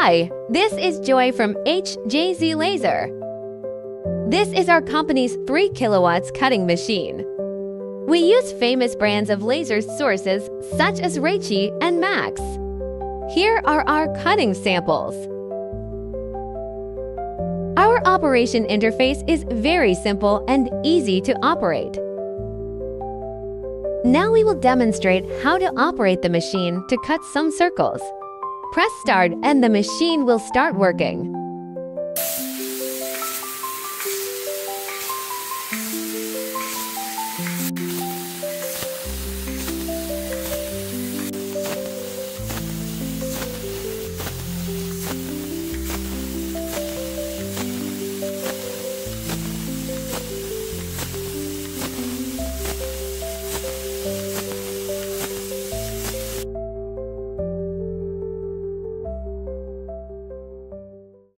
Hi, this is Joy from HJZ Laser. This is our company's 3 kilowatts cutting machine. We use famous brands of laser sources such as Reichi and Max. Here are our cutting samples. Our operation interface is very simple and easy to operate. Now we will demonstrate how to operate the machine to cut some circles. Press start and the machine will start working.